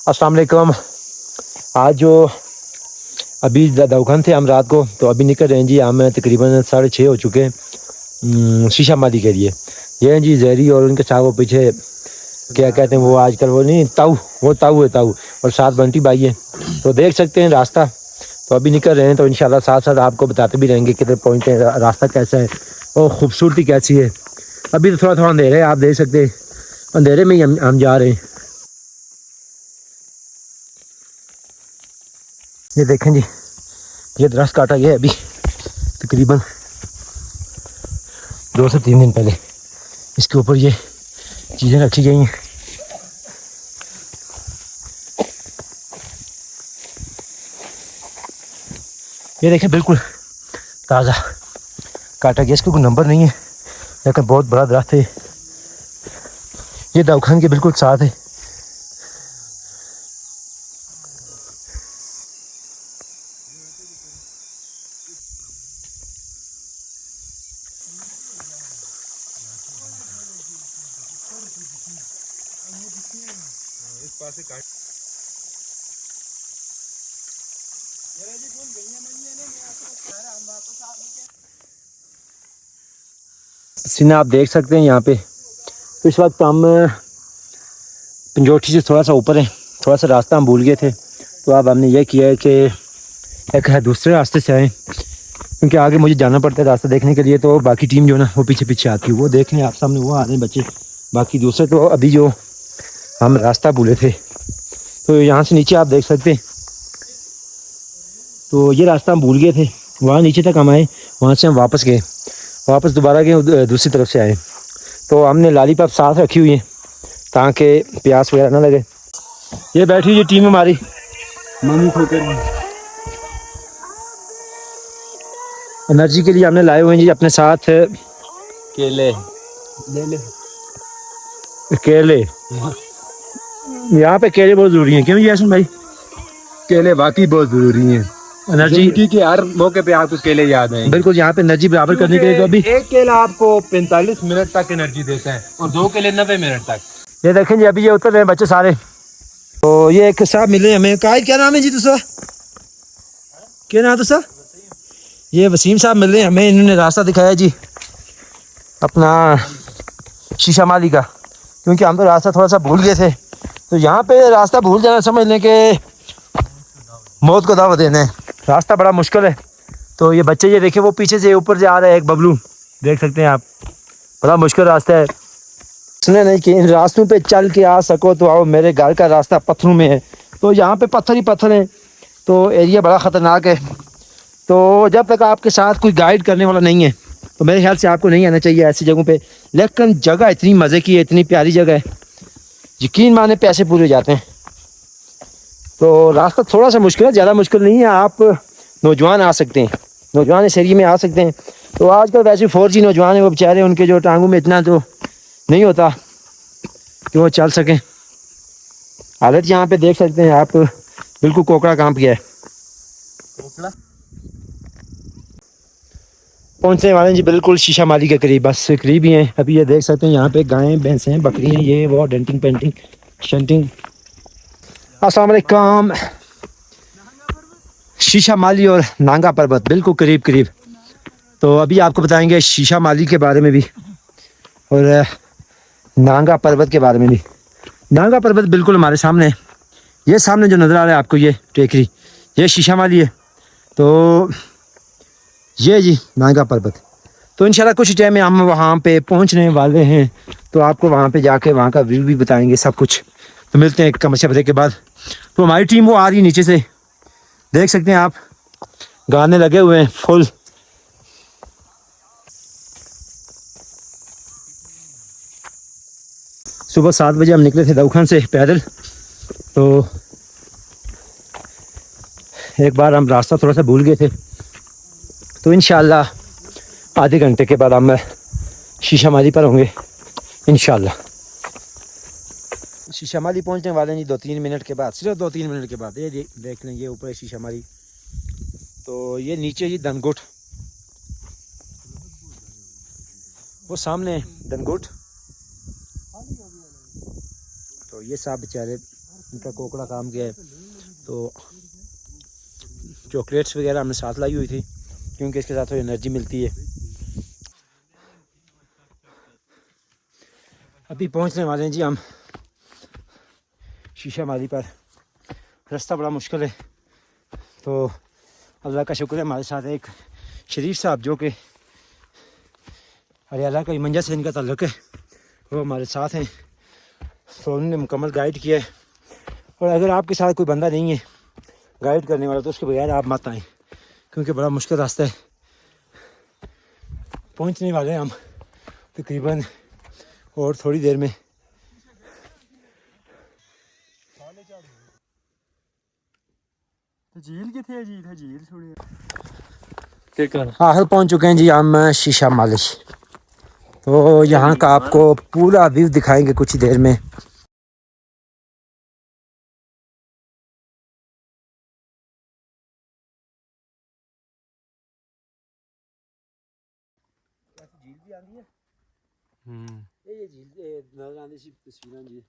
अस्सलाम वालेकुम। आज जो अभी दवखन थे हम रात को, तो अभी निकल रहे हैं जी। हम तकरीबन 6:30 हो चुके हैं शीशा माली के लिए। ये हैं जी जहरी और उनके साथ वो पीछे क्या कहते हैं वो आजकल वो नहीं ताऊ, वो ताऊ है ताऊ, और साथ बंटी भाई है। तो देख सकते हैं रास्ता। तो अभी निकल रहे हैं, तो इंशाल्लाह साथ साथ आपको बताते भी रहेंगे कितने पहुँचते हैं, रास्ता कैसा है और ख़ूबसूरती कैसी है। अभी तो थोड़ा थोड़ा अंधेरा है, आप देख सकते हैं अंधेरे में ही हम जा रहे हैं। ये देखें जी, ये दरख्त काटा गया है अभी तकरीबन 2 से 3 दिन पहले। इसके ऊपर ये चीज़ें रखी गई हैं। ये देखें बिल्कुल ताज़ा काटा गया, इसका कोई नंबर नहीं है लेकिन बहुत बड़ा दरख्त है। ये दवखान के बिल्कुल साथ है। सीन आप देख सकते हैं यहाँ पे। तो इस वक्त हम पंजोठी से थोड़ा सा ऊपर है, थोड़ा सा रास्ता हम भूल गए थे। तो अब हमने ये किया है कि एक है दूसरे रास्ते से आए, क्योंकि आगे मुझे जाना पड़ता है रास्ता देखने के लिए। तो बाकी टीम जो ना वो पीछे पीछे आती है, वो देख लें आप सामने वो आ रहे हैं बच्चे। बाकी दूसरे तो अभी जो हम रास्ता भूले थे, तो यहाँ से नीचे आप देख सकते हैं। तो ये रास्ता हम भूल गए थे, वहाँ नीचे तक हम आए, वहाँ से हम वापस गए, वापस दोबारा गए दूसरी तरफ से आए। तो हमने लॉलीपॉप साथ रखी हुई है ताकि प्यास वगैरह ना लगे। ये बैठी हुई टीम हमारी मामी ठोकर एनर्जी के लिए हमने लाए हुए हैं जी अपने साथ केले। केले यहाँ पे केले बहुत ज़रूरी हैं, क्यों जी यासिन भाई? केले वाकई बहुत जरूरी हैं एनर्जी जिंदगी के हर मौके पे आपको केले याद आएंगे। बिल्कुल, यहाँ पे एनर्जी बराबर करने के लिए। तो अभी एक केला आपको 45 मिनट तक एनर्जी देता है और 2 केले 90 मिनट तक। ये देखें जी, अभी ये उतर रहे हैं बच्चे सारे। तो ये एक साहब मिले हमें, क्या नाम है जी तुसा? क्या नाम तुसा? ये वसीम साहब मिल रहे हैं हमें। इन्होंने रास्ता दिखाया जी अपना शीशा माली का, क्योंकि हम तो रास्ता थोड़ा सा भूल गए थे। तो यहाँ पे रास्ता भूल जाना समझ लें कि मौत को दावत देना है। रास्ता बड़ा मुश्किल है। तो ये बच्चे ये देखें, वो पीछे से ऊपर से आ रहा है एक बबलू, देख सकते हैं आप। बड़ा मुश्किल रास्ता है। सुने नहीं कि इन रास्तों पे चल के आ सको तो आओ, मेरे घर का रास्ता पत्थरों में है। तो यहाँ पे पत्थर ही पत्थर हैं, तो एरिया बड़ा ख़तरनाक है। तो जब तक आपके साथ कोई गाइड करने वाला नहीं है, तो मेरे ख्याल से आपको नहीं आना चाहिए ऐसी जगहों पे। लेकिन जगह इतनी मज़े की है, इतनी प्यारी जगह है, यकीन माने पैसे पूरे हो जाते हैं। तो रास्ता थोड़ा सा मुश्किल है, ज़्यादा मुश्किल नहीं है। आप नौजवान आ सकते हैं, नौजवान इस एरिया में आ सकते हैं। तो आजकल वैसे 4G नौजवान हैं, वो बेचारे उनके जो टांगों में इतना तो नहीं होता कि वो चल सकें। हालत यहाँ पे देख सकते हैं आप, बिल्कुल कोकड़ा कांप गया है। पहुँचने वाले हैं जी बिल्कुल शीशा माली के करीब, बस करीब ही हैं। अभी ये देख सकते हैं यहाँ पे गायें भैंसें हैं, बकरी हैं, ये वो डेंटिंग पेंटिंग शंटिंग। अस्सलाम वालेकुम। शीशा माली और नांगा पर्वत बिल्कुल करीब करीब। तो अभी आपको बताएंगे शीशा माली के बारे में भी और नांगा पर्वत के बारे में भी। नांगा पर्वत बिल्कुल हमारे सामने है, ये सामने जो नज़र आ रहा है आपको, ये टेकरी, ये शीशा माली है। तो ये जी नांगा पर्वत। तो इंशाल्लाह कुछ टाइम में हम वहाँ पे पहुँचने वाले हैं, तो आपको वहाँ पे जाके वहाँ का व्यू भी बताएंगे सब कुछ। तो मिलते हैं कम से ब्रेक के बाद। तो हमारी टीम वो आ रही है नीचे से, देख सकते हैं आप, गाने लगे हुए हैं फुल। सुबह 7 बजे हम निकले थे दवखान से पैदल। तो एक बार हम रास्ता थोड़ा सा भूल गए थे, तो इंशाल्लाह आधे घंटे के बाद हम शीशा माली पर होंगे इंशाल्लाह। शीशा माली पहुंचने वाले हैं जी 2-3 मिनट के बाद, सिर्फ 2-3 मिनट के बाद। ये देख लें, ये ऊपर है शीशा माली, तो ये नीचे जी धनगुट, वो सामने धनगुट। तो ये साहब बेचारे उनका कोकड़ा काम किया है। तो चॉकलेट्स वगैरह हमने साथ लाई हुई थी क्योंकि इसके साथ थोड़ी एनर्जी मिलती है। अभी पहुंचने वाले हैं जी हम शीशा माली पर। रास्ता बड़ा मुश्किल है, तो अल्लाह का शुक्र है हमारे साथ एक शरीफ साहब जो कि हरियाणा का मंजा से इनका ताल्लुक़ है, वो हमारे साथ हैं। तो उन्होंने मुकम्मल गाइड किया है। और अगर आपके साथ कोई बंदा नहीं है गाइड करने वाला तो उसके बगैर आप मत आएँ, क्योंकि बड़ा मुश्किल रास्ता है। पहुंचने वाले हैं हम तकरीबन और थोड़ी देर में। झील कितने झील है? झील सुनी आखिर पहुंच चुके हैं जी हम शीशा मालिश। तो यहाँ का आपको पूरा व्यू दिखाएंगे कुछ ही देर में। झील भी आंदी है। ये झील नजर आंदी सी तस्वीरां जी।